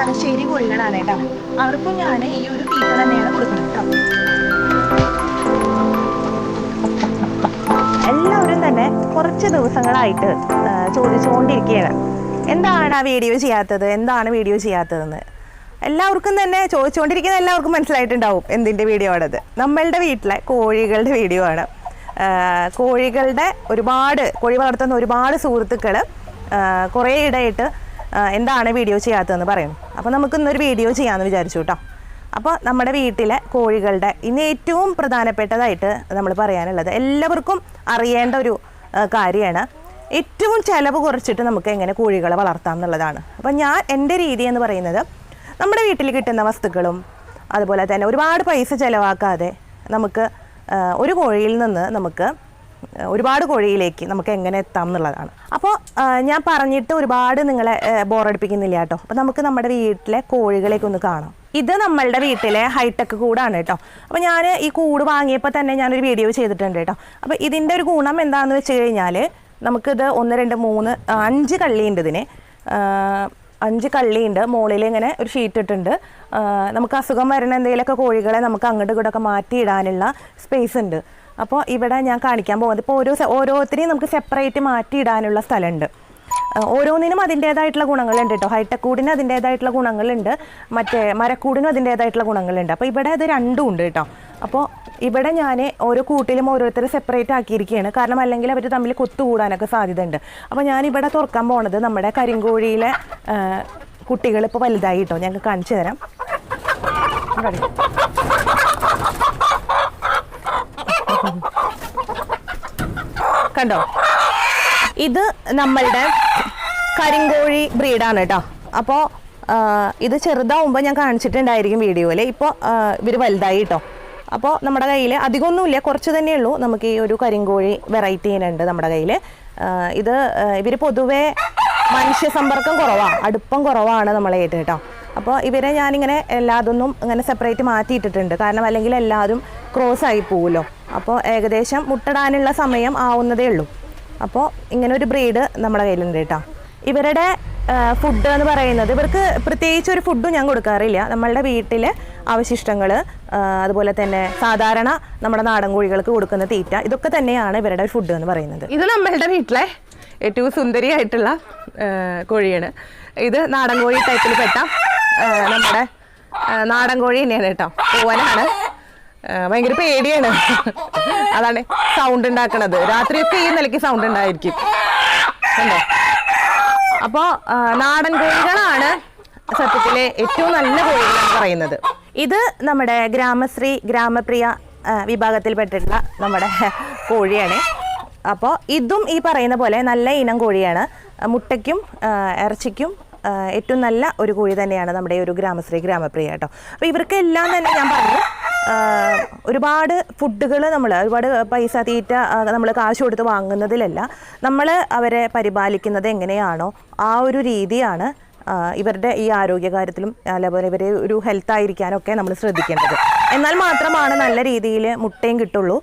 തലശ്ശേരി കോഴികളാണ് കേട്ടോ. അവർക്കും ഞാൻ ഈ ഒരു തീറ്റ തന്നെയാണ് കൊടുക്കുന്നത് കേട്ടോ. എല്ലാവരും തന്നെ കുറച്ച് ദിവസങ്ങളായിട്ട് ചോദിച്ചുകൊണ്ടിരിക്കുകയാണ്, എന്താണ് ആ വീഡിയോ ചെയ്യാത്തത്, എന്താണ് വീഡിയോ ചെയ്യാത്തതെന്ന്. എല്ലാവർക്കും തന്നെ ചോദിച്ചുകൊണ്ടിരിക്കുന്ന എല്ലാവർക്കും മനസ്സിലായിട്ടുണ്ടാവും എന്തിൻ്റെ വീഡിയോ ആണത്. നമ്മളുടെ വീട്ടിലെ കോഴികളുടെ വീഡിയോ ആണ്. കോഴികളുടെ കോഴി വളർത്തുന്ന ഒരുപാട് സുഹൃത്തുക്കൾ കുറേ ഇടയായിട്ട് എന്താണ് വീഡിയോ ചെയ്യാത്തതെന്ന് പറയുന്നു. അപ്പോൾ നമുക്കിന്നൊരു വീഡിയോ ചെയ്യാമെന്ന് വിചാരിച്ചു കേട്ടോ. അപ്പോൾ നമ്മുടെ വീട്ടിലെ കോഴികളുടെ ഇന്ന് ഏറ്റവും പ്രധാനപ്പെട്ടതായിട്ട് നമ്മൾ പറയാനുള്ളത്, എല്ലാവർക്കും അറിയേണ്ട ഒരു കാര്യമാണ്, ഏറ്റവും ചിലവ് കുറച്ചിട്ട് നമുക്ക് എങ്ങനെ കോഴികളെ വളർത്താം എന്നുള്ളതാണ്. അപ്പോൾ എൻ്റെ രീതി എന്ന് പറയുന്നത്, നമ്മുടെ വീട്ടിൽ കിട്ടുന്ന വസ്തുക്കളും അതുപോലെ തന്നെ ഒരുപാട് പൈസ ചിലവാക്കാതെ നമുക്ക് ഒരു കോഴിയിൽ നിന്ന് നമുക്ക് ഒരുപാട് കോഴിയിലേക്ക് നമുക്ക് എങ്ങനെ എത്താം എന്നുള്ളതാണ്. അപ്പോൾ ഞാൻ പറഞ്ഞിട്ട് ഒരുപാട് നിങ്ങളെ ബോറടിപ്പിക്കുന്നില്ല കേട്ടോ. അപ്പോൾ നമുക്ക് നമ്മുടെ വീട്ടിലെ കോഴികളേക്ക് ഒന്ന് കാണാം. ഇത് നമ്മളുടെ വീട്ടിലെ ഹൈടെക് കൂടാണ് കേട്ടോ. അപ്പോൾ ഞാൻ ഈ കൂട് വാങ്ങിയപ്പോൾ തന്നെ ഞാനൊരു വീഡിയോ ചെയ്തിട്ടുണ്ട് കേട്ടോ. അപ്പോൾ ഇതിൻ്റെ ഒരു ഗുണം എന്താണെന്ന് വെച്ച് കഴിഞ്ഞാൽ, നമുക്കിത് 1 2 3 5 കള്ളിയുണ്ട്. ഇതിന് 5 കള്ളിയുണ്ട്. മുകളിൽ ഇങ്ങനെ ഒരു ഷീറ്റ് ഇട്ടുണ്ട്. നമുക്ക് അസുഖം വരുന്ന എന്തെങ്കിലുമൊക്കെ കോഴികളെ നമുക്ക് അങ്ങോട്ടും ഇങ്ങോട്ടൊക്കെ മാറ്റിയിടാനുള്ള സ്പേസ് ഉണ്ട്. അപ്പോൾ ഇവിടെ ഞാൻ കാണിക്കാൻ പോകുന്നത്, ഇപ്പോൾ ഓരോരുത്തരെയും നമുക്ക് സെപ്പറേറ്റ് മാറ്റിയിടാനുള്ള സ്ഥലമുണ്ട്. ഓരോന്നിനും അതിൻ്റേതായിട്ടുള്ള ഗുണങ്ങളുണ്ട് കേട്ടോ. ഹൈടെക് കൂടിന് അതിൻ്റേതായിട്ടുള്ള ഗുണങ്ങളുണ്ട്, മറ്റേ മരക്കൂടിനും അതിൻ്റേതായിട്ടുള്ള ഗുണങ്ങളുണ്ട്. അപ്പോൾ ഇവിടെ അത് രണ്ടും ഉണ്ട് കേട്ടോ. അപ്പോൾ ഇവിടെ ഞാൻ ഓരോ കൂട്ടിലും ഓരോരുത്തരെ സെപ്പറേറ്റ് ആക്കിയിരിക്കുകയാണ്. കാരണം അല്ലെങ്കിൽ അവർ തമ്മിൽ കൊത്തുകൂടാനൊക്കെ സാധ്യതയുണ്ട്. അപ്പോൾ ഞാനിവിടെ തുറക്കാൻ പോണത് നമ്മുടെ കരിങ്കോഴിയിലെ കുട്ടികൾ ഇപ്പോൾ വലുതായി കേട്ടോ. ഞങ്ങൾക്ക് കാണിച്ചു തരാം. കണ്ടോ, ഇത് നമ്മളുടെ കരിങ്കോഴി ബ്രീഡാണ് കേട്ടോ. അപ്പോൾ ഇത് ചെറുതാവുമ്പോൾ ഞാൻ കാണിച്ചിട്ടുണ്ടായിരിക്കും വീഡിയോയിൽ. ഇപ്പോൾ ഇവർ വലുതായി കേട്ടോ. അപ്പോൾ നമ്മുടെ കയ്യിൽ അധികമൊന്നുമില്ല, കുറച്ച് തന്നെയുള്ളൂ. നമുക്ക് ഈ ഒരു കരിങ്കോഴി വെറൈറ്റി ഉണ്ട് നമ്മുടെ കയ്യിൽ. ഇവർ പൊതുവേ മനുഷ്യ സമ്പർക്കം കുറവാണ്, അടുപ്പം കുറവാണ് നമ്മളായിട്ട് കേട്ടോ. അപ്പോൾ ഇവരെ ഞാനിങ്ങനെ എല്ലാതൊന്നും ഇങ്ങനെ സെപ്പറേറ്റ് മാറ്റിയിട്ടിട്ടുണ്ട്. കാരണം അല്ലെങ്കിൽ എല്ലാവരും ക്രോസ് ആയി പോവുമല്ലോ. അപ്പോൾ ഏകദേശം മുട്ടടാനുള്ള സമയം ആവുന്നതേ ഉള്ളൂ. അപ്പോൾ ഇങ്ങനെ ഒരു ബ്രീഡ് നമ്മുടെ കയ്യിലുണ്ട് കേട്ടോ. ഇവരുടെ ഫുഡ് എന്ന് പറയുന്നത്, ഇവർക്ക് പ്രത്യേകിച്ച് ഒരു ഫുഡും ഞാൻ കൊടുക്കാറില്ല. നമ്മളുടെ വീട്ടിലെ അവശിഷ്ടങ്ങൾ, അതുപോലെ തന്നെ സാധാരണ നമ്മുടെ നാടൻ കോഴികൾക്ക് കൊടുക്കുന്ന തീറ്റ, ഇതൊക്കെ തന്നെയാണ് ഇവരുടെ ഫുഡ് എന്ന് പറയുന്നത്. ഇത് നമ്മളുടെ വീട്ടിലെ ഏറ്റവും സുന്ദരിയായിട്ടുള്ള കോഴിയാണ്. ഇത് നാടൻ കോഴി ടൈപ്പിൽ പെട്ട നമ്മുടെ നാടൻ കോഴി തന്നെയാണ് കേട്ടോ. പൂവനാണ്, ഭയങ്കര പേടിയാണ്. അതാണ് സൗണ്ട് ഉണ്ടാക്കണത്. രാത്രിയൊക്കെ ഈ നിലയ്ക്ക് സൗണ്ട് ഉണ്ടായിരിക്കും അല്ലേ. അപ്പോൾ നാടൻ കോഴികളാണ് സത്യത്തിലെ ഏറ്റവും നല്ല കോഴികളെന്ന് പറയുന്നത്. ഇത് നമ്മുടെ ഗ്രാമശ്രീ ഗ്രാമപ്രിയ വിഭാഗത്തിൽപ്പെട്ടിട്ടുള്ള നമ്മുടെ കോഴിയാണ്. അപ്പോൾ ഇതും ഈ പറയുന്ന പോലെ നല്ല ഇനം കോഴിയാണ്. മുട്ടയ്ക്കും ഇറച്ചിക്കും ഏറ്റവും നല്ല ഒരു കോഴി തന്നെയാണ് നമ്മുടെ ഒരു ഗ്രാമശ്രീ ഗ്രാമപ്രിയ കേട്ടോ. അപ്പോൾ ഇവർക്കെല്ലാം തന്നെ ഞാൻ പറഞ്ഞു, ഒരുപാട് ഫുഡുകൾ ഒരുപാട് പൈസ തീറ്റ നമ്മൾ കാശ് കൊടുത്ത് വാങ്ങുന്നതിലല്ല, നമ്മൾ അവരെ പരിപാലിക്കുന്നത് എങ്ങനെയാണോ ആ ഒരു രീതിയാണ് ഇവരുടെ ഈ ആരോഗ്യകാര്യത്തിലും അതേപോലെ ഇവരെ ഒരു ഹെൽത്തായിരിക്കാനൊക്കെ നമ്മൾ ശ്രദ്ധിക്കേണ്ടത്. എന്നാൽ മാത്രമാണ് നല്ല രീതിയിൽ മുട്ടയും കിട്ടുള്ളൂ.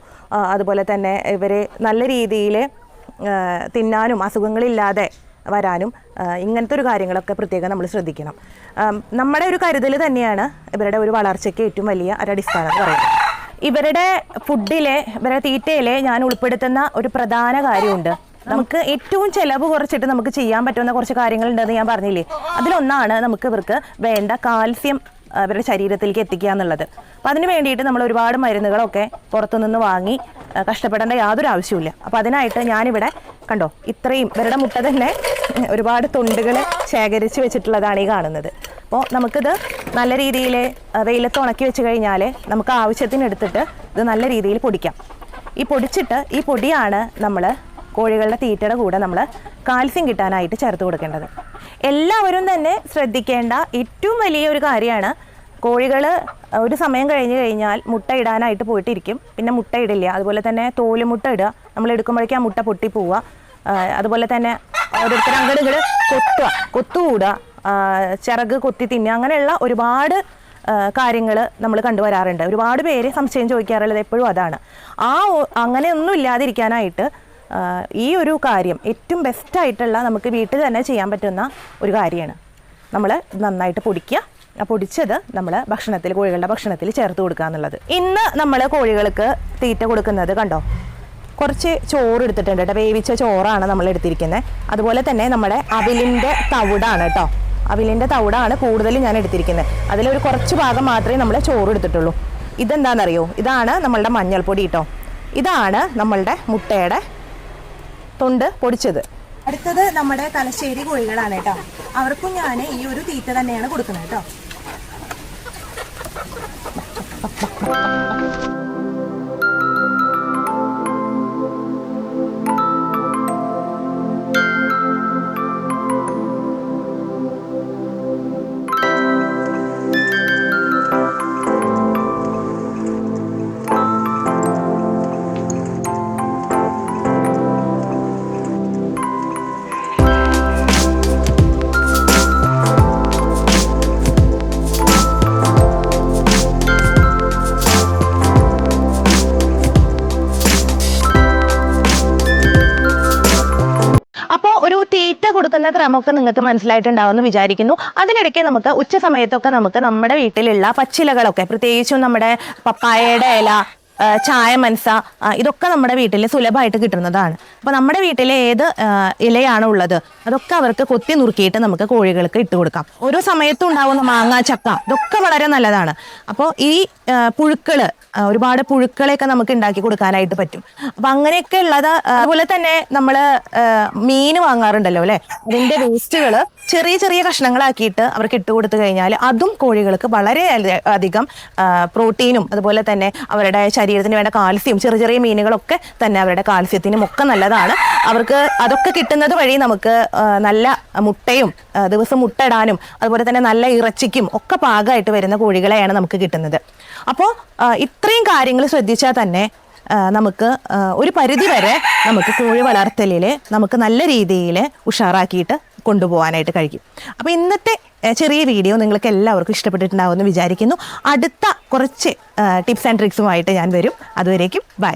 അതുപോലെ തന്നെ ഇവരെ നല്ല രീതിയിൽ തിന്നാനും അസുഖങ്ങളില്ലാതെ വരാനും ഇങ്ങനത്തെ ഒരു കാര്യങ്ങളൊക്കെ പ്രത്യേകം നമ്മൾ ശ്രദ്ധിക്കണം. നമ്മുടെ ഒരു കരുതൽ തന്നെയാണ് ഇവരുടെ ഒരു വളർച്ചയ്ക്ക് ഏറ്റവും വലിയ ഒരടിസ്ഥാനം എന്ന് പറയുന്നത്. ഇവരുടെ ഇവരുടെ തീറ്റയിലെ ഞാൻ ഉൾപ്പെടുത്തുന്ന ഒരു പ്രധാന കാര്യമുണ്ട്. നമുക്ക് ഏറ്റവും ചിലവ് കുറച്ചിട്ട് നമുക്ക് ചെയ്യാൻ പറ്റുന്ന കുറച്ച് കാര്യങ്ങളുണ്ടെന്ന് ഞാൻ പറഞ്ഞില്ലേ. അതിലൊന്നാണ് നമുക്ക് ഇവർക്ക് വേണ്ട കാൽസ്യം അവരുടെ ശരീരത്തിലേക്ക് എത്തിക്കുക എന്നുള്ളത്. അപ്പം അതിന് വേണ്ടിയിട്ട് നമ്മൾ ഒരുപാട് മരുന്നുകളൊക്കെ പുറത്തുനിന്ന് വാങ്ങി കഷ്ടപ്പെടേണ്ട യാതൊരു ആവശ്യമില്ല. അപ്പോൾ അതിനായിട്ട് ഞാനിവിടെ കണ്ടോ, ഇത്രയും ഇവരുടെ മുട്ട തന്നെ ഒരുപാട് തൊണ്ടുകൾ ശേഖരിച്ച് വെച്ചിട്ടുള്ളതാണ് ഈ കാണുന്നത്. അപ്പോൾ നമുക്കിത് നല്ല രീതിയിൽ വെയിലത്ത് ഉണക്കി വെച്ച് കഴിഞ്ഞാൽ നമുക്ക് ആവശ്യത്തിന് എടുത്തിട്ട് ഇത് നല്ല രീതിയിൽ പൊടിക്കാം. ഈ പൊടിയാണ് നമ്മൾ കോഴികളുടെ തീറ്റയുടെ കൂടെ നമ്മൾ കാൽസ്യം കിട്ടാനായിട്ട് ചേർത്ത് കൊടുക്കേണ്ടത്. എല്ലാവരും തന്നെ ശ്രദ്ധിക്കേണ്ട ഏറ്റവും വലിയ ഒരു കാര്യമാണ്, കോഴികൾ ഒരു സമയം കഴിഞ്ഞ് കഴിഞ്ഞാൽ മുട്ട ഇടാനായിട്ട് പോയിട്ടിരിക്കും, പിന്നെ മുട്ട ഇടില്ല. അതുപോലെ തന്നെ തോലുമുട്ട ഇടുക, നമ്മൾ എടുക്കുമ്പോഴേക്കും ആ മുട്ട പൊട്ടി പോവുക. അതുപോലെ തന്നെ ഓരോരുത്തർ അങ്ങോട്ട് കൊത്തുകൂടുക, ചിറക് കൊത്തി തിന്നുക, അങ്ങനെയുള്ള ഒരുപാട് കാര്യങ്ങൾ നമ്മൾ കണ്ടുവരാറുണ്ട്. ഒരുപാട് പേര് സംശയം ചോദിക്കാറുള്ളത് എപ്പോഴും അതാണ്. അങ്ങനെയൊന്നും ഇല്ലാതിരിക്കാനായിട്ട് ഈ ഒരു കാര്യം ഏറ്റവും ബെസ്റ്റായിട്ടുള്ള നമുക്ക് വീട്ടിൽ തന്നെ ചെയ്യാൻ പറ്റുന്ന ഒരു കാര്യമാണ്. നമ്മൾ നന്നായിട്ട് പൊടിക്കുക. പൊടിച്ചത് നമ്മൾ കോഴികളുടെ ഭക്ഷണത്തിൽ ചേർത്ത് കൊടുക്കുക എന്നുള്ളത്. ഇന്ന് നമ്മൾ കോഴികൾക്ക് തീറ്റ കൊടുക്കുന്നത് കണ്ടോ, കുറച്ച് ചോറ് എടുത്തിട്ടുണ്ട് കേട്ടോ. വേവിച്ച ചോറാണ് നമ്മൾ എടുത്തിരിക്കുന്നത്. അതുപോലെ തന്നെ നമ്മുടെ അവിലിൻ്റെ തവിടാണ് കേട്ടോ. അവിലിൻ്റെ തവിടാണ് കൂടുതലും ഞാൻ എടുത്തിരിക്കുന്നത്. അതിലൊരു കുറച്ച് ഭാഗം മാത്രമേ നമ്മൾ ചോറ് എടുത്തിട്ടുള്ളൂ. ഇതെന്താണെന്നറിയോ, ഇതാണ് നമ്മളുടെ മഞ്ഞൾപ്പൊടി കേട്ടോ. ഇതാണ് നമ്മളുടെ മുട്ടയുടെ തൊണ്ട് പൊടിച്ചത്. അടുത്തത് നമ്മുടെ തലശ്ശേരി കോഴികളാണ് കേട്ടോ. അവർക്കും ഞാൻ ഈ ഒരു തീറ്റ തന്നെയാണ് കൊടുക്കുന്നത് കേട്ടോ. ഒരു തീറ്റ കൊടുക്കുന്ന ക്രമമൊക്കെ നിങ്ങൾക്ക് മനസ്സിലായിട്ടുണ്ടാവുമെന്ന് വിചാരിക്കുന്നു. അതിനിടയ്ക്ക് നമുക്ക് ഉച്ച സമയത്തൊക്കെ നമുക്ക് നമ്മുടെ വീട്ടിലുള്ള പച്ചിലകളൊക്കെ, പ്രത്യേകിച്ചും നമ്മുടെ പപ്പായയുടെ ഇല, ചായ മനസ, ഇതൊക്കെ നമ്മുടെ വീട്ടിൽ സുലഭമായിട്ട് കിട്ടുന്നതാണ്. അപ്പോൾ നമ്മുടെ വീട്ടിൽ ഏത് ഇലയാണ് ഉള്ളത് അതൊക്കെ അവർക്ക് കൊത്തി നുറുക്കിയിട്ട് നമുക്ക് കോഴികൾക്ക് ഇട്ട് കൊടുക്കാം. ഓരോ സമയത്തും ഉണ്ടാവുന്ന മാങ്ങ, ചക്ക, ഇതൊക്കെ വളരെ നല്ലതാണ്. അപ്പോൾ ഈ പുഴുക്കള്, ഒരുപാട് പുഴുക്കളെയൊക്കെ നമുക്ക് ഉണ്ടാക്കി കൊടുക്കാനായിട്ട് പറ്റും. അപ്പം അങ്ങനെയൊക്കെ ഉള്ളത്. അതുപോലെ തന്നെ നമ്മൾ മീൻ വാങ്ങാറുണ്ടല്ലോ അല്ലേ, അതിൻ്റെ വേസ്റ്റുകൾ ചെറിയ ചെറിയ കഷ്ണങ്ങളാക്കിയിട്ട് അവർക്ക് ഇട്ട് കൊടുത്തു കഴിഞ്ഞാൽ അതും കോഴികൾക്ക് വളരെ അധികം പ്രോട്ടീനും അതുപോലെ തന്നെ അവരുടെ ശരീരത്തിന് വേണ്ട കാൽസ്യം, ചെറിയ ചെറിയ മീനുകളൊക്കെ തന്നെ അവരുടെ കാൽസ്യത്തിനും ഒക്കെ നല്ലതാണ്. അവർക്ക് അതൊക്കെ കിട്ടുന്നത് വഴി നമുക്ക് നല്ല മുട്ടയും, ദിവസം മുട്ട ഇടാനും അതുപോലെ തന്നെ നല്ല ഇറച്ചിക്കും ഒക്കെ പാകമായിട്ട് വരുന്ന കോഴികളെയാണ് നമുക്ക് കിട്ടുന്നത്. അപ്പോൾ ഇത്രയും കാര്യങ്ങൾ ശ്രദ്ധിച്ചാൽ തന്നെ നമുക്ക് ഒരു പരിധി വരെ നമുക്ക് കോഴി വളർത്തലിൽ നമുക്ക് നല്ല രീതിയിൽ ഉഷാറാക്കിയിട്ട് കൊണ്ടുപോകാനായിട്ട് കഴിയും. അപ്പോൾ ഇന്നത്തെ ചെറിയ വീഡിയോ നിങ്ങൾക്ക് എല്ലാവർക്കും ഇഷ്ടപ്പെട്ടിട്ടുണ്ടാവുമെന്ന് വിചാരിക്കുന്നു. അടുത്ത കുറച്ച് ടിപ്സ് ആൻഡ് ട്രിക്സുമായിട്ട് ഞാൻ വരും. അതുവരേക്കും ബൈ.